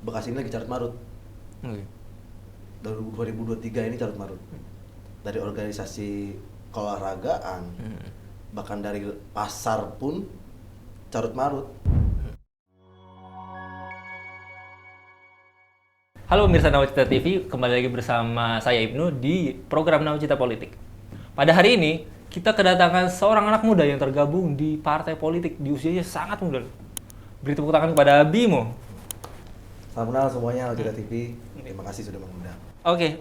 Bekasi ini lagi carut marut. Oke. 2023 ini carut marut. Dari organisasi keolahragaan, bahkan dari pasar pun carut marut. Halo pemirsa Nawacita TV, kembali lagi bersama saya Ibnu di program Nawacita Politik. Pada hari ini, kita kedatangan seorang anak muda yang tergabung di partai politik di usianya sangat muda. Beri tepuk tangan kepada Bimo. Salam kenal semuanya Nawacita TV. Terima kasih sudah mengundang. Oke,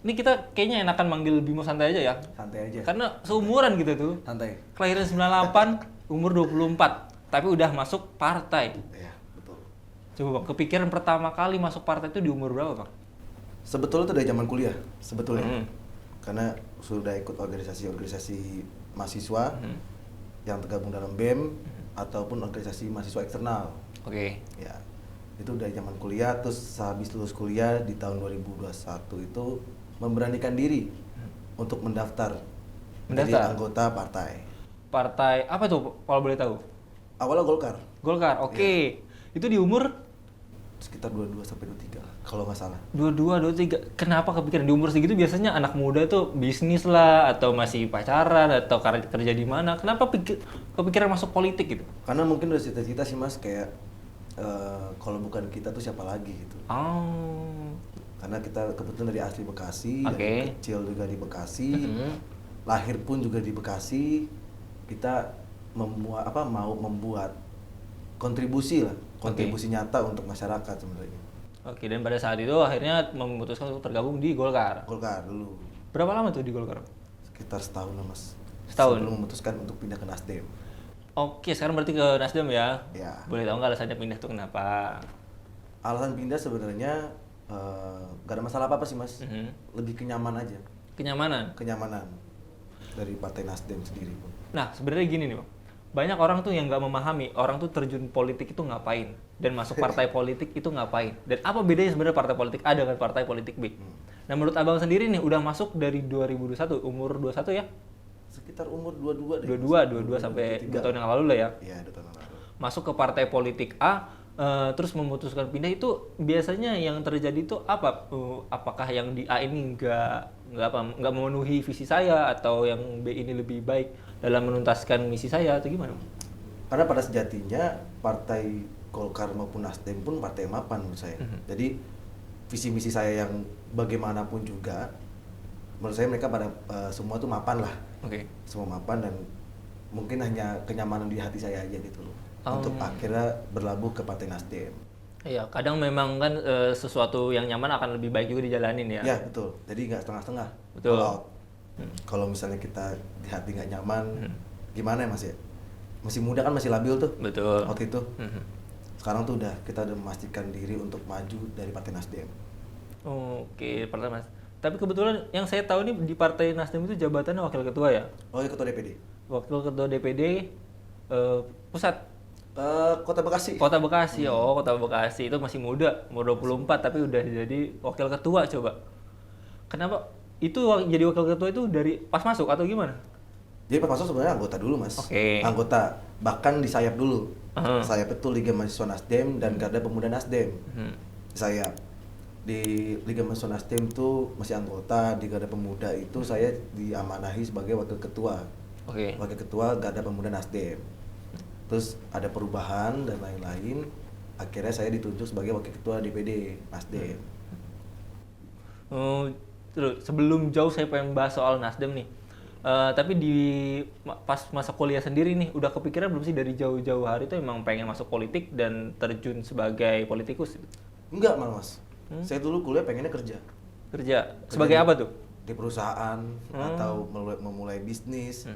ini kita kayaknya enakan manggil Bimo santai aja ya. Santai aja. Karena seumuran gitu tuh. Santai. Kelahiran 98, umur 24, tapi udah masuk partai. Iya, betul. Coba Bang, kepikiran pertama kali masuk partai itu di umur berapa Bang? Sebetulnya itu dari zaman kuliah, sebetulnya. Hmm. Karena sudah ikut organisasi-organisasi mahasiswa yang tergabung dalam BEM ataupun organisasi mahasiswa eksternal. Oke. Ya, itu dari zaman kuliah. Terus habis lulus kuliah di tahun 2021 itu memberanikan diri untuk mendaftar menjadi anggota partai. Partai apa tuh kalau boleh tahu? Awalnya Golkar, Golkar. Oke. Itu di umur sekitar 22 sampai 23 lah, kalau nggak salah. 22, 23. Kenapa kepikiran di umur segitu? Biasanya anak muda tuh bisnis lah atau masih pacaran atau kerja di mana. Kenapa kepikiran masuk politik gitu? Karena mungkin udah cita-cita sih Mas, kayak kalau bukan kita tuh siapa lagi gitu. Oh. Karena kita kebetulan dari asli Bekasi, Oke. dari kecil juga di Bekasi, lahir pun juga di Bekasi. Kita mau membuat kontribusi lah, kontribusi nyata untuk masyarakat sebenarnya. Oke, dan pada saat itu akhirnya memutuskan untuk tergabung di Golkar. Golkar dulu, Berapa lama tuh di Golkar? sekitar setahun lah Mas. Setahun? Sebelum memutuskan untuk pindah ke Nasdem. Oke, sekarang berarti ke Nasdem ya? Ya. Boleh tahu nggak alasannya pindah tuh kenapa? Alasan pindah sebenarnya gak ada masalah apa-apa sih Mas. Lebih kenyaman aja, Kenyamanan. kenyamanan dari Partai Nasdem sendiri pun. Nah, sebenarnya gini nih, Bang. Banyak orang tuh yang nggak memahami orang tuh terjun politik itu ngapain dan masuk partai politik itu ngapain dan apa bedanya sebenarnya partai politik A dengan partai politik B. Nah, menurut Abang sendiri nih udah masuk dari 2021, umur 21 ya? Sekitar umur 22 deh. 22 sampai 2 tahun yang lalu lah ya. Iya, 2 tahun yang lalu. Masuk ke partai politik A, terus memutuskan pindah itu biasanya yang terjadi itu apa? Apakah yang di A ini nggak memenuhi visi saya atau yang B ini lebih baik dalam menuntaskan misi saya atau gimana? Karena pada sejatinya partai Golkar maupun Nasdem pun partai mapan menurut saya. Jadi visi misi saya yang bagaimanapun juga, menurut saya mereka pada semua tuh mapan lah. Oke. Semua mapan dan mungkin hanya kenyamanan di hati saya aja gitu loh. Untuk akhirnya berlabuh ke partai Nasdem. Iya, kadang memang kan sesuatu yang nyaman akan lebih baik juga dijalanin ya. Ya betul. Jadi nggak setengah-setengah. Betul. Kalau misalnya kita di hati nggak nyaman, gimana ya Mas ya? Masih muda kan, masih labil tuh. Betul. Waktu itu. Sekarang tuh kita udah memastikan diri untuk maju dari Partai Nasdem. Oke, pertama. Tapi kebetulan yang saya tahu nih di Partai Nasdem itu jabatannya wakil ketua ya. Oh ya, ketua DPD. Wakil ketua DPD pusat Kota Bekasi. Kota Bekasi. Oh, Kota Bekasi itu masih muda, umur 24 tapi udah jadi wakil ketua coba. Kenapa itu jadi wakil ketua itu dari pas masuk atau gimana? Jadi pas masuk sebenarnya anggota dulu Mas. Oke. Anggota, bahkan di sayap dulu. Sayap itu Liga Mahasiswa Nasdem dan Garda Pemuda Nasdem. Sayap di Liga Mahasiswa Nasdem tuh masih anggota, di Garda Pemuda itu saya diamanahi sebagai wakil ketua. Oke. Wakil ketua Garda Pemuda Nasdem. Terus ada perubahan dan lain-lain. Akhirnya saya ditunjuk sebagai wakil ketua DPD Nasdem. Terus sebelum jauh saya pengen bahas soal Nasdem nih. Tapi pas masa kuliah sendiri nih udah kepikiran belum sih dari jauh-jauh hari itu emang pengen masuk politik dan terjun sebagai politikus? Enggak malah Mas. Saya dulu kuliah pengennya kerja. Kerja sebagai apa tuh? Di perusahaan atau memulai bisnis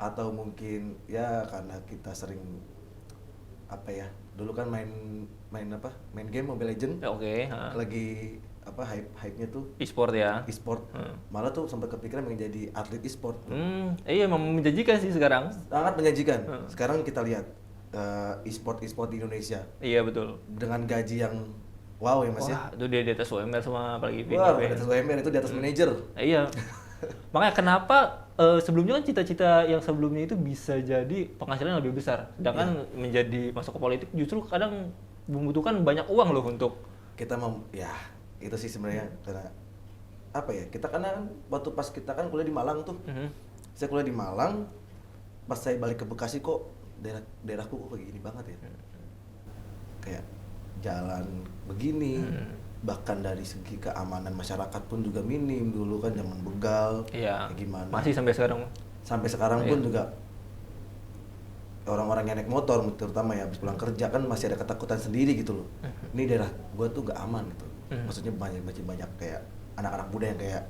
atau mungkin ya karena kita sering apa ya, dulu kan main game Mobile Legend. Oke. Lagi hype-nya tuh E-sport ya. e-sport. Malah tuh sempat kepikiran pengen jadi atlet e-sport. Iya emang menjanjikan sih sekarang. Sangat menjanjikan. Sekarang kita lihat e-sport di Indonesia Iya betul. dengan gaji yang wow ya Mas. Wah, itu dia di atas UMR semua apalagi Wah, di atas UMR itu di atas manajer. Iya. Makanya kenapa sebelumnya kan cita-cita yang sebelumnya itu bisa jadi penghasilan lebih besar, sedangkan menjadi masuk ke politik justru kadang membutuhkan banyak uang loh untuk kita ya itu sih sebenarnya karena apa ya, kita kan waktu pas kita kan kuliah di Malang tuh, saya kuliah di Malang, pas saya balik ke Bekasi kok daerahku kok kayak gini banget ya, kayak jalan begini, bahkan dari segi keamanan masyarakat pun juga minim dulu kan, zaman begal, iya, kayak gimana, masih sampai sekarang pun juga orang-orang yang naik motor terutama ya habis pulang kerja kan masih ada ketakutan sendiri gitu loh. Ini daerah gua tuh gak aman gitu. Maksudnya banyak kayak anak-anak muda yang kayak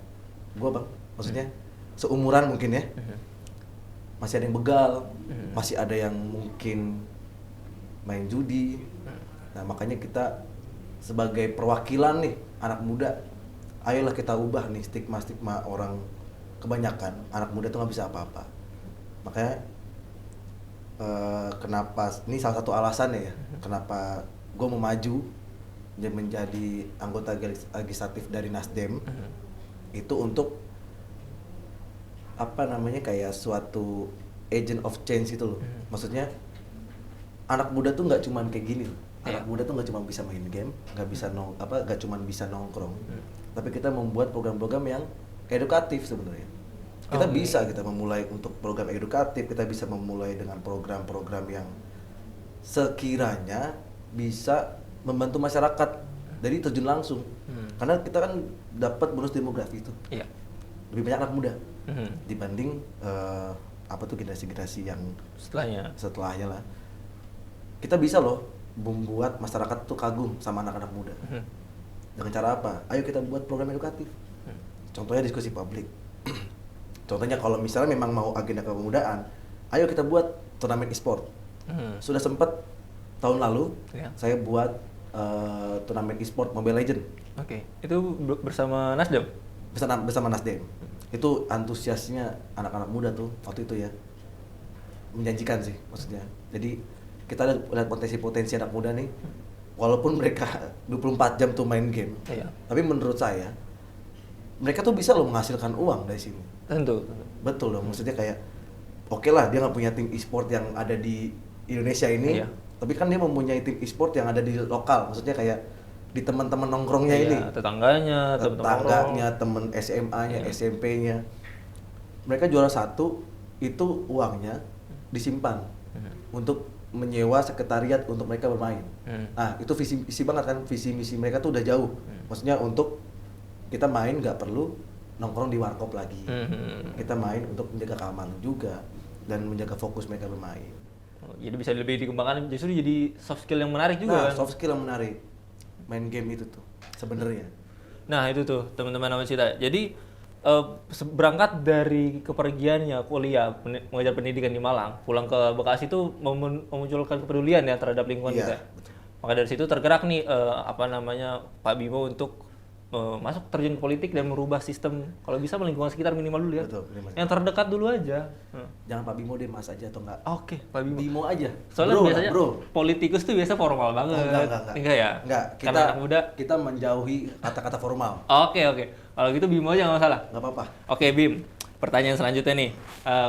gua bang, maksudnya seumuran mungkin ya, masih ada yang begal, masih ada yang mungkin main judi. Nah makanya kita sebagai perwakilan nih anak muda, ayolah kita ubah nih stigma orang, kebanyakan anak muda tuh nggak bisa apa-apa. Makanya kenapa ini salah satu alasannya ya, kenapa gue mau maju dan menjadi anggota legislatif dari Nasdem, itu untuk apa namanya, kayak suatu agent of change itu loh. Maksudnya anak muda tuh nggak cuman kayak gini loh. Anak muda tuh nggak cuma bisa main game, nggak cuma bisa nongkrong, tapi kita membuat program-program yang edukatif sebenarnya. Kita bisa kita memulai untuk program edukatif, kita bisa memulai dengan program-program yang sekiranya bisa membantu masyarakat dari terjun langsung. Karena kita kan dapat bonus demografi itu. Iya. Lebih banyak anak muda dibanding generasi-generasi yang setelahnya lah. Kita bisa loh membuat masyarakat tuh kagum sama anak-anak muda. Dengan cara apa? Ayo kita buat program edukatif. Contohnya diskusi publik. Contohnya kalau misalnya memang mau agenda kepemudaan, ayo kita buat turnamen e-sport. Sudah sempat tahun lalu saya buat turnamen e-sport Mobile Legends. Oke. Itu bersama Nasdem? Bersama Nasdem. Itu antusiasnya anak-anak muda tuh waktu itu ya. Menjanjikan sih maksudnya. Jadi kita lihat potensi-potensi anak muda nih. Walaupun mereka 24 jam tuh main game. Tapi menurut saya mereka tuh bisa loh menghasilkan uang dari sini. Tentu. Betul loh, maksudnya kayak oke lah dia nggak punya tim e-sport yang ada di Indonesia ini, tapi kan dia mempunyai tim e-sport yang ada di lokal, maksudnya kayak di teman-teman nongkrongnya ini, tetangganya, temen SMA-nya, SMP-nya, mereka juara satu itu uangnya disimpan untuk menyewa sekretariat untuk mereka bermain. Nah itu visi banget kan, visi misi mereka tuh udah jauh, maksudnya untuk kita main nggak perlu nongkrong di warkop lagi. Kita main untuk menjaga keamanan juga dan menjaga fokus mereka bermain. Jadi bisa lebih dikembangkan, justru jadi soft skill yang menarik juga kan? Soft skill yang menarik. Main game itu tuh sebenarnya. Nah itu tuh teman-teman Nawacita. Jadi berangkat dari kepergiannya kuliah mengajar pendidikan di Malang, pulang ke Bekasi itu memunculkan kepedulian ya terhadap lingkungan kita. Betul. Maka dari situ tergerak nih Pak Bimo untuk masuk terjun ke politik dan merubah sistem, kalau bisa lingkungan sekitar minimal dulu ya. Betul, yang terdekat dulu aja. Jangan Pak Bimo deh, Mas aja atau enggak? Oke, Pak Bimo. Bimo aja. Soalnya biasanya politikus tuh biasa formal banget. Enggak ya? Enggak. Karena anak muda kita menjauhi kata-kata formal. Oke. Kalau gitu Bimo aja nggak masalah. Nggak apa-apa. Oke Bim, pertanyaan selanjutnya nih.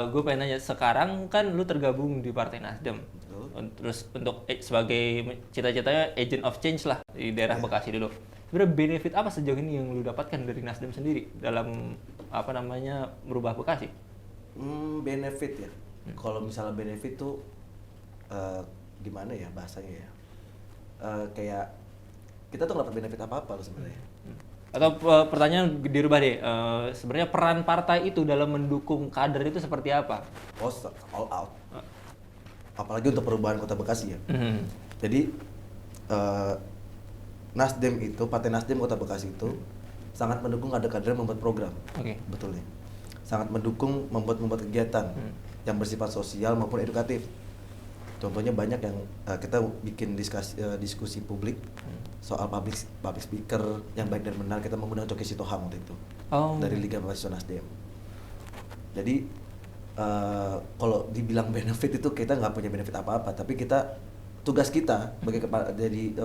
Gue pengen nanya, sekarang kan lu tergabung di Partai Nasdem. Terus untuk sebagai cita-citanya agent of change lah di daerah Bekasi dulu. Sebenarnya benefit apa sejauh ini yang lu dapatkan dari Nasdem sendiri dalam merubah Bekasi? Benefit ya. Kalau misalnya benefit tuh gimana ya bahasanya ya? Kayak kita tuh nggak dapat benefit apa-apa loh sebenarnya. Atau pertanyaan dirubah deh. Sebenarnya peran partai itu dalam mendukung kader itu seperti apa? All out. Apalagi untuk perubahan Kota Bekasi ya. Jadi Nasdem itu, Partai Nasdem Kota Bekasi itu sangat mendukung kader-kader membuat program. Betul ya. Sangat mendukung membuat kegiatan yang bersifat sosial maupun edukatif. Contohnya banyak yang kita bikin diskusi publik soal public speaker yang baik dan benar, kita menggunakan Coki Sitohang waktu itu dari Liga Mahasiswa Nasdem. Jadi kalau dibilang benefit itu kita nggak punya benefit apa-apa, tapi tugas kita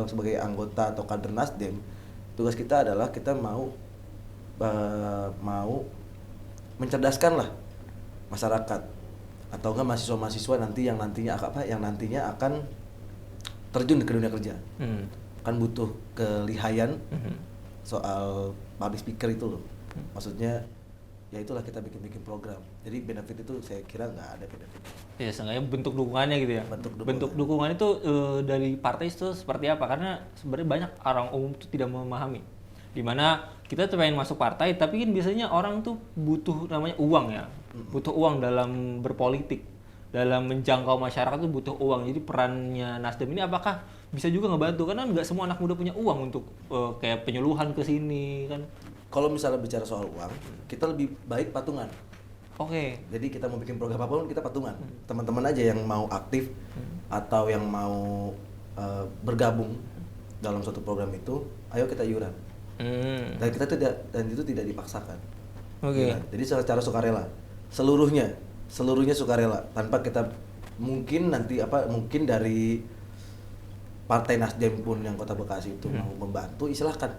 sebagai anggota atau kader Nasdem, tugas kita adalah kita mau mencerdaskan lah masyarakat atau enggak mahasiswa-mahasiswa yang nantinya akan terjun ke dunia kerja. Kan butuh kelihayan soal public speaker itu loh. Maksudnya ya itulah kita bikin program. Jadi benefit itu saya kira nggak ada benefit. Ya, seenggaknya bentuk dukungannya gitu ya. Bentuk dukungan itu dari partai itu seperti apa? Karena sebenarnya banyak orang umum tuh tidak memahami. Dimana kita tuh pengen masuk partai, tapi kan biasanya orang tuh butuh namanya uang ya. Butuh uang dalam berpolitik, dalam menjangkau masyarakat tuh butuh uang. Jadi perannya Nasdem ini apakah bisa juga ngebantu? Karena nggak semua anak muda punya uang untuk kayak penyuluhan ke sini kan. Kalau misalnya bicara soal uang, kita lebih baik patungan. Oke. Jadi kita mau bikin program apapun kita patungan. Teman-teman aja yang mau aktif atau yang mau bergabung dalam suatu program itu, ayo kita iuran. Dan itu tidak dipaksakan. Oke. Jadi secara sukarela, seluruhnya sukarela, tanpa kita mungkin dari Partai Nasdem pun yang Kota Bekasi itu mau membantu, silahkan.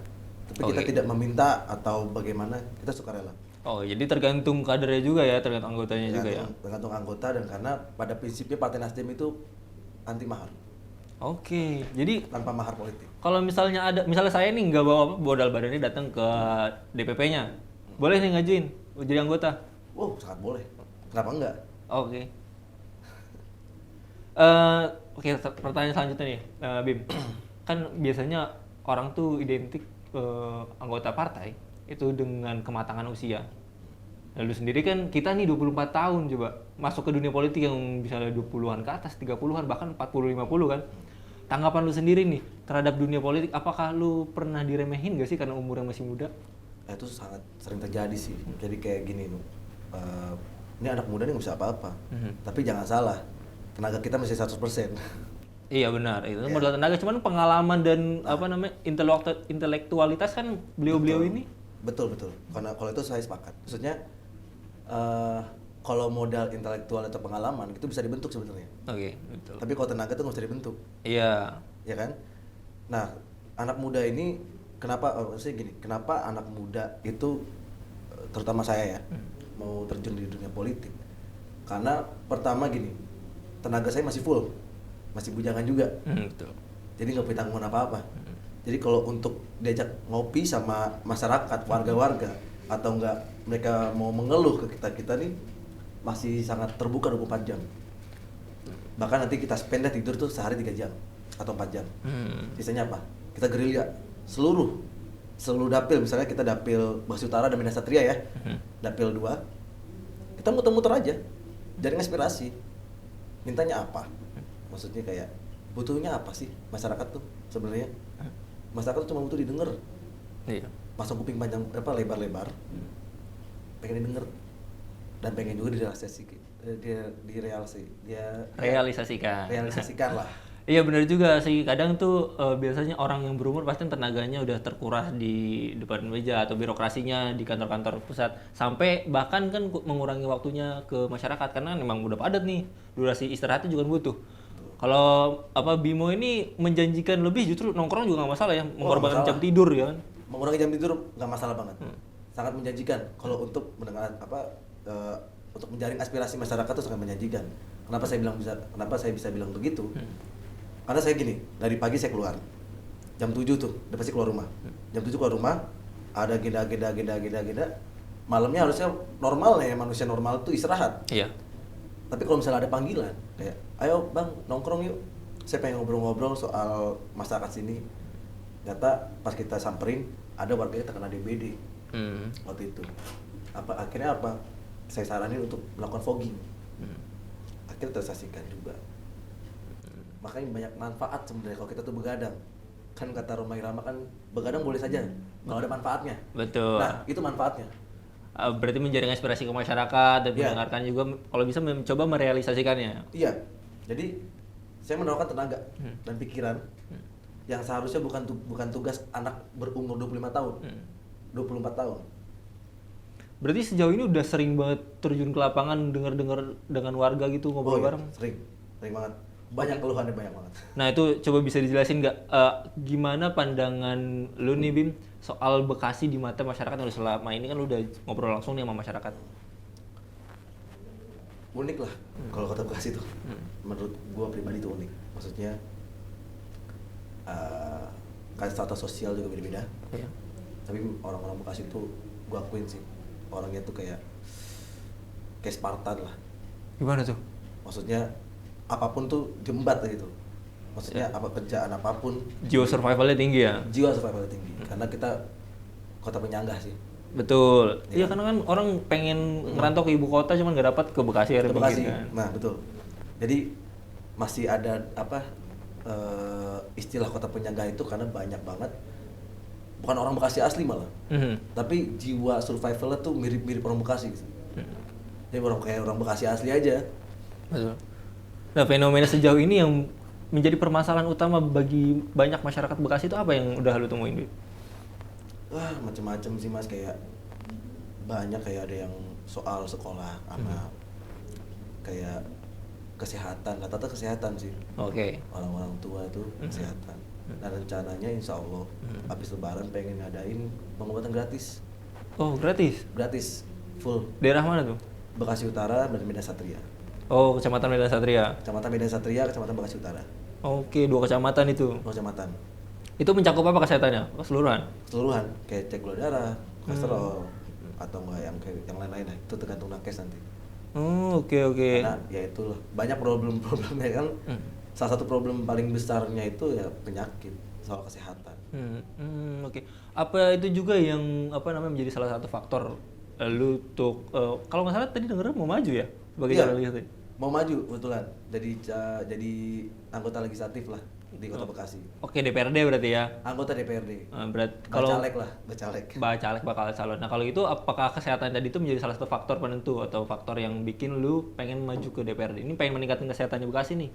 Tapi kita tidak meminta atau bagaimana, kita sukarela. Oh, jadi tergantung kadernya juga ya, tergantung anggotanya juga ya. Tergantung anggota, dan karena pada prinsipnya Partai Nasdem itu anti mahar. Oke, jadi tanpa mahar politik. Kalau misalnya saya nih nggak bawa modal badannya datang ke DPP-nya, boleh nih ngajuin jadi anggota? Wow, sangat boleh. Kenapa enggak? Oke. Oke, pertanyaan selanjutnya nih, Bim. Kan biasanya orang tuh identik anggota partai itu dengan kematangan usia. Lalu sendiri kan kita nih 24 tahun coba masuk ke dunia politik yang misalnya 20-an ke atas, 30-an bahkan 40-50 kan. Tanggapan lu sendiri nih terhadap dunia politik, apakah lu pernah diremehin gak sih karena umur yang masih muda? Itu sangat sering terjadi sih. Jadi kayak gini nih, ini anak muda nih nggak bisa apa-apa. Tapi jangan salah, tenaga kita masih 100%. Iya benar, itu modal tenaga, cuman pengalaman dan intelektualitas kan beliau-beliau ini. Betul. Karena kalau itu saya sepakat. Maksudnya kalau modal intelektual atau pengalaman itu bisa dibentuk sebenarnya. Oke, betul. Tapi kalau tenaga itu nggak bisa dibentuk. Iya. Ya kan? Nah, anak muda ini kenapa anak muda itu, terutama saya ya, mau terjun di dunia politik? Karena pertama gini, tenaga saya masih full, masih bujangan juga. Betul. Jadi nggak punya tanggungan apa-apa. Jadi kalau untuk diajak ngopi sama masyarakat, warga-warga, atau enggak mereka mau mengeluh ke kita nih, masih sangat terbuka 24 jam. Bahkan nanti kita spend tidur tuh sehari 3 jam atau 4 jam. Sisanya apa? Kita gerilya seluruh dapil. Misalnya kita dapil Bekasi Utara dan Medan Satria ya, dapil 2, kita muter-muter aja, jaring aspirasi. Mintanya apa? Maksudnya kayak butuhnya apa sih masyarakat tuh sebenarnya? Masyarakat tuh cuma butuh didengar. Iya. Pasang kuping panjang lebar-lebar, pengen didengar dan pengen juga realisasikan lah. Iya benar juga sih, kadang tuh biasanya orang yang berumur pasti tenaganya udah terkuras di depan meja atau birokrasinya di kantor-kantor pusat, sampai bahkan kan mengurangi waktunya ke masyarakat karena memang udah padat nih, durasi istirahatnya juga butuh. Kalau Bimo ini menjanjikan lebih, justru nongkrong juga nggak masalah ya, mengorbankan jam tidur ya kan? Mengurangi jam tidur nggak masalah banget, sangat menjanjikan. Kalau untuk mendengar untuk menjaring aspirasi masyarakat itu sangat menjanjikan. Kenapa saya bisa bilang begitu? Karena saya gini, dari pagi saya keluar jam 7 tuh, udah pasti keluar rumah. Jam 7 keluar rumah, ada agenda. Malamnya harusnya normal ya, manusia normal tuh istirahat. Iya. Tapi kalau misalnya ada panggilan, kayak, ayo bang nongkrong yuk, saya pengen ngobrol-ngobrol soal masyarakat sini. Ternyata pas kita samperin, ada warganya terkena DBD waktu itu. Akhirnya saya saranin untuk melakukan fogging. Akhirnya tersaksikan juga. Makanya banyak manfaat sebenarnya kalau kita tuh begadang. Kan kata Rhoma Irama kan, begadang boleh saja kalau ada manfaatnya. Betul. Nah, itu manfaatnya. Berarti menjaring aspirasi ke masyarakat dan mendengarkan juga, kalau bisa mencoba merealisasikannya. Iya. Jadi saya menawarkan tenaga dan pikiran yang seharusnya bukan tugas anak berumur 25 tahun. 24 tahun. Berarti sejauh ini udah sering banget terjun ke lapangan, dengar-dengar dengan warga gitu, ngobrol bareng? Sering banget. Banyak keluhannya, banyak banget. Nah itu coba bisa dijelasin nggak, gimana pandangan lu nih Bim soal Bekasi di mata masyarakat yang selama ini kan lu udah ngobrol langsung nih sama masyarakat? Unik lah kalau kota Bekasi tuh. Menurut gua pribadi tuh unik. Maksudnya kan strata sosial juga beda-beda. Iya. Tapi orang-orang Bekasi tuh gua akuin sih orangnya tuh kayak Spartan lah. Gimana tuh? Maksudnya apapun tuh diembat gitu. Maksudnya apa kerjaan apapun Jiwa survivalnya tinggi ya? jiwa survival tinggi. Karena kita kota penyangga sih. Betul. Iya. Iya karena kan orang pengen ngerantau ke ibu kota cuman nggak dapat ke Bekasi Ke Bekasi. kan. Nah, betul. Jadi masih ada istilah kota penyangga itu karena banyak banget bukan orang Bekasi asli malah. Tapi jiwa survivalnya tuh mirip-mirip orang Bekasi gitu. Jadi kayak orang Bekasi asli aja. Betul. Nah, fenomena sejauh ini yang menjadi permasalahan utama bagi banyak masyarakat Bekasi itu apa yang udah lu temuin, Bi? Wah, macam-macam sih Mas, kayak banyak kayak ada yang soal sekolah anak. Kayak kesehatan, rata-rata kesehatan sih. Oke. Orang-orang tua itu kesehatan. Dan rencananya insya Allah habis lebaran pengen ngadain pengobatan gratis. Oh, gratis? Gratis, full. Daerah mana tuh? Bekasi Utara dan Medan Satria. Oh, Kecamatan Medan Satria. Kecamatan Medan Satria, Kecamatan Bekasi Utara. Oke, 2 kecamatan itu. Dua kecamatan. Itu mencakup apa kesehatannya? Keseluruhan? Keseluruhan, kayak cek gula darah, kolesterol, atau enggak yang lain-lain lah. Itu tergantung nakes nanti. Oh, oke. Karena ya itulah, banyak problem-problemnya kan. Salah satu problem paling besarnya itu ya penyakit, soal kesehatan. Oke. Apa itu juga yang menjadi salah satu faktor lu tuh kalau nggak salah tadi dengar mau maju ya sebagai Iya, calon legislatif? mau maju kebetulan jadi anggota legislatif lah di Kota Bekasi. Oke, DPRD berarti ya. Anggota DPRD. Kalau Bacalek. Bacalek bakal calon. Nah, kalau itu apakah kesehatan tadi itu menjadi salah satu faktor penentu atau faktor yang bikin lu pengen maju ke DPRD? Ini pengen meningkatkan kesehatannya Bekasi nih.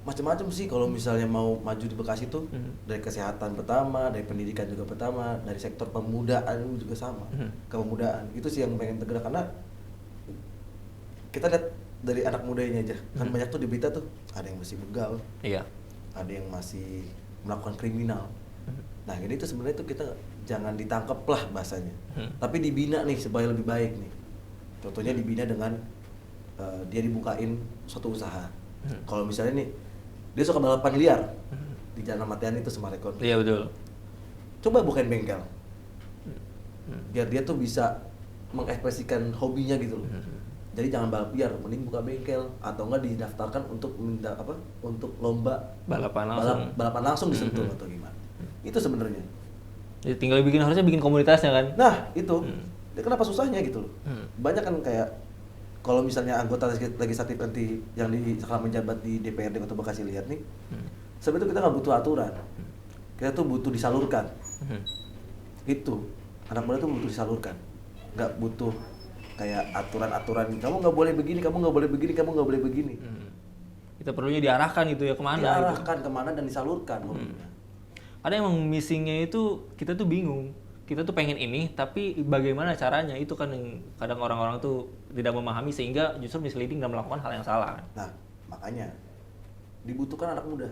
Macam-macam sih kalau misalnya mau maju di Bekasi tuh dari kesehatan pertama, dari pendidikan juga pertama, dari sektor pemudaan juga sama. Kepemudaan itu sih yang pengen tergerak karena kita lihat dari anak mudanya aja kan banyak tuh di berita tuh ada yang masih begal, Iya. ada yang masih melakukan kriminal. Nah jadi itu sebenarnya tuh kita jangan ditangkap lah bahasanya, tapi dibina nih supaya lebih baik nih. Contohnya dibina dengan dia dibukain suatu usaha. Kalau misalnya nih dia suka balapan liar di Jalan Matian itu Semarekon. Iya, betul. Coba bukain bengkel. Biar dia tuh bisa mengekspresikan hobinya gitu loh. Jadi jangan balap liar, mending buka bengkel atau enggak didaftarkan untuk untuk lomba balapan langsung di Sentul atau gimana. Itu sebenarnya. Jadi tinggal harusnya bikin komunitasnya kan. Nah, itu. Kenapa susahnya gitu loh. Banyak kan kayak kalau misalnya anggota legislatif nanti yang sekarang menjabat di DPRD Kota Bekasi lihat nih, sebenarnya kita nggak butuh aturan, kita tuh butuh disalurkan. Itu anak muda tuh butuh disalurkan, nggak butuh kayak aturan-aturan. Kamu nggak boleh begini, kamu nggak boleh begini, kamu nggak boleh begini. Kita perlunya diarahkan gitu ya kemana? Diarahkan kemana dan disalurkan. Ada emang missingnya itu kita tuh bingung. Kita tuh pengen ini, tapi bagaimana caranya itu kan yang kadang orang-orang tuh tidak memahami sehingga justru misleading dan melakukan hal yang salah. Nah, makanya dibutuhkan anak muda.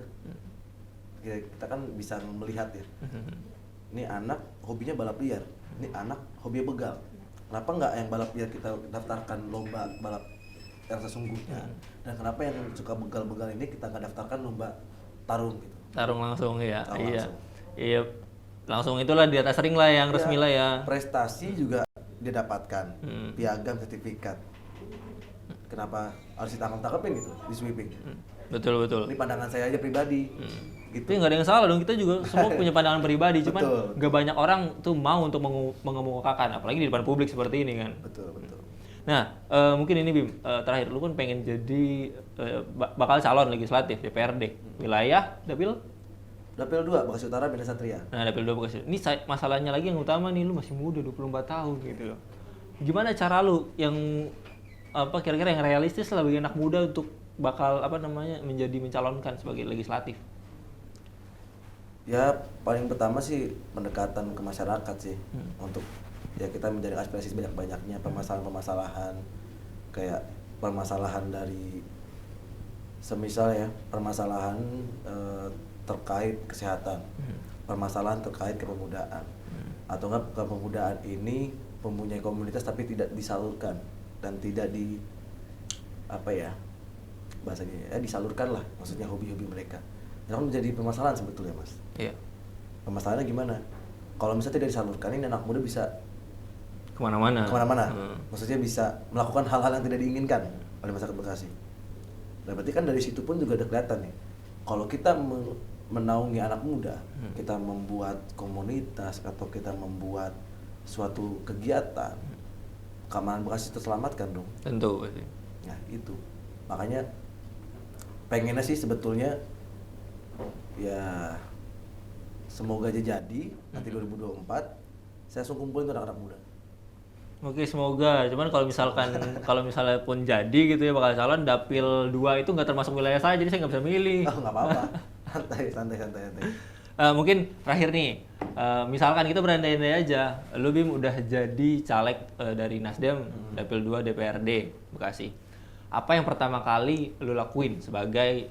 Kita kan bisa melihat ya. Ini anak hobinya balap liar, ini anak hobinya begal. Kenapa nggak yang balap liar kita daftarkan lomba balap yang sesungguhnya? Dan kenapa yang suka begal-begal ini kita nggak daftarkan lomba tarung gitu? Tarung langsung ya. Tarung Iya. Langsung itulah di atas ring lah yang resmi lah ya. Prestasi juga didapatkan, piagam, sertifikat. Kenapa harus ditangkap-tangkapin gitu, di sweeping? Betul. Ini pandangan saya aja pribadi. Gitu. Tapi nggak ada yang salah dong, kita juga semua punya pandangan pribadi, cuman Betul. nggak banyak orang tuh mau untuk mengemukakan, apalagi di depan publik seperti ini kan. Betul. Nah, mungkin ini Bim, terakhir lu kan pengen jadi bakal calon legislatif DPRD wilayah Dapil 2 Bekasi Utara Medan Satria. Nah, Dapil 2 Bekasi. Ini masalahnya lagi yang utama nih, lu masih muda 24 tahun gitu. Gimana cara lu yang kira-kira yang realistis lah bagi anak muda untuk bakal menjadi mencalonkan sebagai legislatif? Ya paling pertama sih pendekatan ke masyarakat sih, untuk ya kita menjadi aspirasi sebanyak-banyaknya permasalahan-permasalahan, kayak permasalahan dari semisal ya permasalahan terkait kesehatan, permasalahan terkait kepemudaan, atau enggak kepemudaan ini mempunyai komunitas tapi tidak disalurkan dan tidak bahasanya disalurkan lah, maksudnya hobi-hobi mereka. Itu kan menjadi permasalahan sebetulnya, Mas. Iya. Permasalahannya gimana? Kalau misalnya tidak disalurkan, ini anak muda bisa Kemana-mana. Maksudnya bisa melakukan hal-hal yang tidak diinginkan oleh masyarakat Bekasi. Nah, berarti kan dari situ pun juga udah kelihatan nih. Kalau kita menaungi anak muda, kita membuat komunitas atau kita membuat suatu kegiatan, keamanan Bekasi terselamatkan dong. Tentu. Nah, itu. Makanya pengennya sih sebetulnya ya semoga aja jadi nanti 2024 saya langsung kumpulin tuh anak-anak muda. Oke, semoga. Cuman kalau misalnya pun jadi gitu ya bakal calon, Dapil 2 itu nggak termasuk wilayah saya, jadi saya nggak bisa milih. Oh, nggak apa-apa. santai. Mungkin terakhir nih, misalkan kita berandai-andai aja, lu Bim udah jadi caleg dari Nasdem, Dapil 2 DPRD Bekasi. Apa yang pertama kali lu lakuin sebagai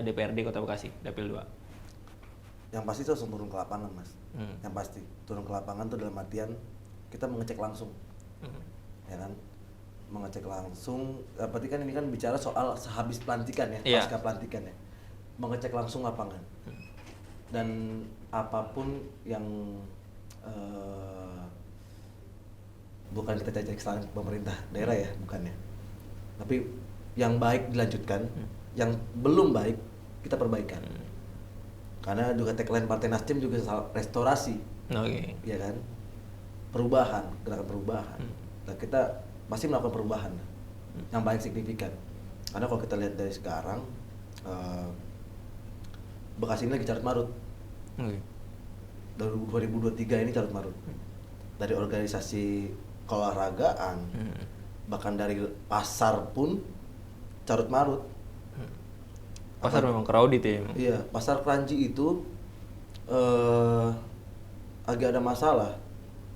DPRD Kota Bekasi, Dapil 2? Yang pasti itu langsung turun ke lapangan, Mas. Yang pasti turun ke lapangan tuh dalam artian kita mengecek langsung, ya kan? Mengecek langsung. Berarti kan ini kan bicara soal sehabis pelantikan ya, pasca pelantikan ya. Mengecek langsung lapangan. Dan apapun yang bukan kita cari kesalahan pemerintah daerah ya, bukan ya. Tapi yang baik dilanjutkan, yang belum baik kita perbaikan. Karena juga tagline Partai Nasdem juga restorasi, ya kan, perubahan, gerakan perubahan. Dan kita pasti melakukan perubahan yang paling signifikan. Karena kalau kita lihat dari sekarang, Bekasi ini lagi carut marut. Dari 2023 ini carut marut. Dari organisasi keolahragaan, bahkan dari pasar pun carut marut. Pasar memang crowded ya. Iya, pasar Kranji itu agak ada masalah.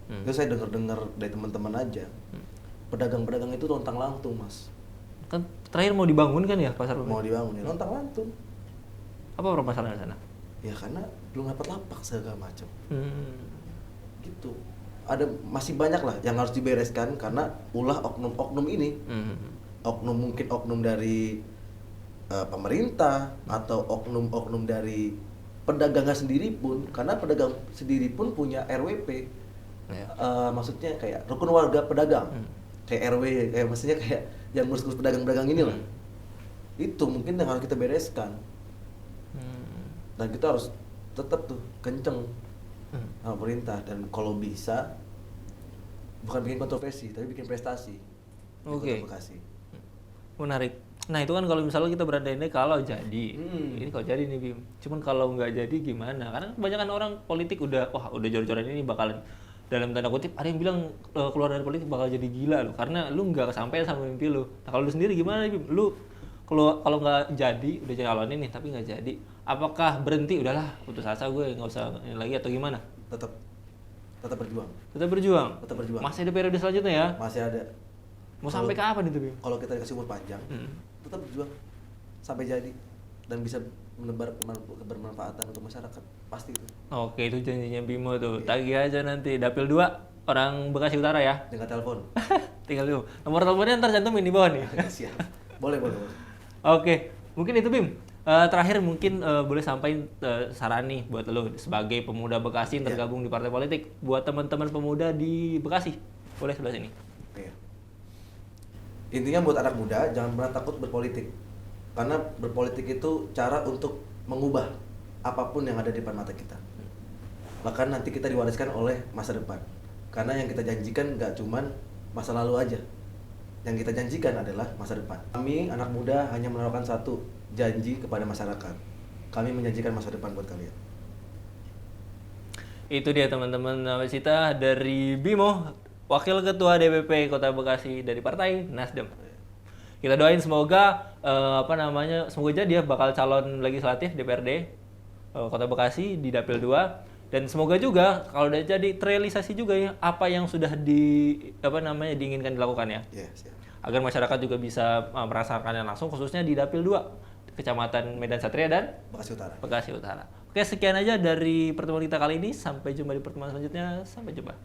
Itu saya dengar dari teman-teman aja. Pedagang-pedagang itu lontang-lantung, Mas. Kan terakhir mau dibangun kan ya pasar? Mau dibangun ya, lontang-lantung. Apa permasalahan di sana? Ya karena belum dapat lapak segala macam. Gitu. Masih banyak lah yang harus dibereskan karena ulah oknum-oknum ini. Mungkin oknum dari pemerintah atau oknum-oknum dari pedagangnya sendiri pun, karena pedagang sendiri pun punya RWP. Maksudnya kayak rukun warga pedagang. Kayak RW, maksudnya kayak yang ngurus-ngurus pedagang-pedagang ini lah. Itu mungkin yang harus kita bereskan. Dan kita harus tetap tuh kenceng sama pemerintah, dan kalau bisa bukan bikin kontroversi tapi bikin prestasi. Oke. Menarik. Nah itu kan kalau misalnya kita berandai-andai kalau jadi, ini kalau jadi nih Bim. Cuman kalau nggak jadi gimana? Karena kebanyakan orang politik udah jor-joran ini bakalan, dalam tanda kutip ada yang bilang keluar dari politik bakal jadi gila loh, karena lu nggak kesampaian sama mimpi lu. Nah kalau lu sendiri gimana Bim? Lu kalau nggak jadi, udah jalanin nih tapi nggak jadi, apakah berhenti udahlah putus asa gue nggak usah ini lagi atau gimana? Tetap berjuang. Masih ada periode selanjutnya ya? Masih ada. Mau sampai kapan itu Bim? Kalau kita dikasih umur panjang, tetap berjuang sampai jadi dan bisa menebar kebermanfaatan untuk masyarakat, pasti itu. Oke, itu janjinya Bimo tuh. Tagih aja nanti Dapil 2 orang Bekasi Utara ya. Dengan telepon. Tinggal dulu. Nomor teleponnya ntar cantumin di bawah nih. Siap. Boleh. Oke, mungkin itu Bim. Terakhir mungkin boleh sampaikan saran nih buat lo sebagai pemuda Bekasi yang tergabung di partai politik, buat teman-teman pemuda di Bekasi. Boleh sebelah sini. Oke. Intinya buat anak muda jangan pernah takut berpolitik. Karena berpolitik itu cara untuk mengubah apapun yang ada di depan mata kita. Bahkan nanti kita diwariskan oleh masa depan. Karena yang kita janjikan nggak cuman masa lalu aja. Yang kita janjikan adalah masa depan. Kami anak muda hanya menawarkan satu janji kepada masyarakat. Kami menjanjikan masa depan buat kalian. Itu dia teman-teman nawacita dari Bimo, Wakil Ketua DPP Kota Bekasi dari Partai Nasdem. Kita doain semoga semoga jadi ya bakal calon legislatif DPRD Kota Bekasi di Dapil 2. Dan semoga juga kalau udah jadi terrealisasi juga ya apa yang sudah diinginkan dilakukan ya. Siap. Agar masyarakat juga bisa merasakannya langsung, khususnya di Dapil 2 Kecamatan Medan Satria dan Bekasi Utara. Oke, sekian aja dari pertemuan kita kali ini. Sampai jumpa di pertemuan selanjutnya. Sampai jumpa.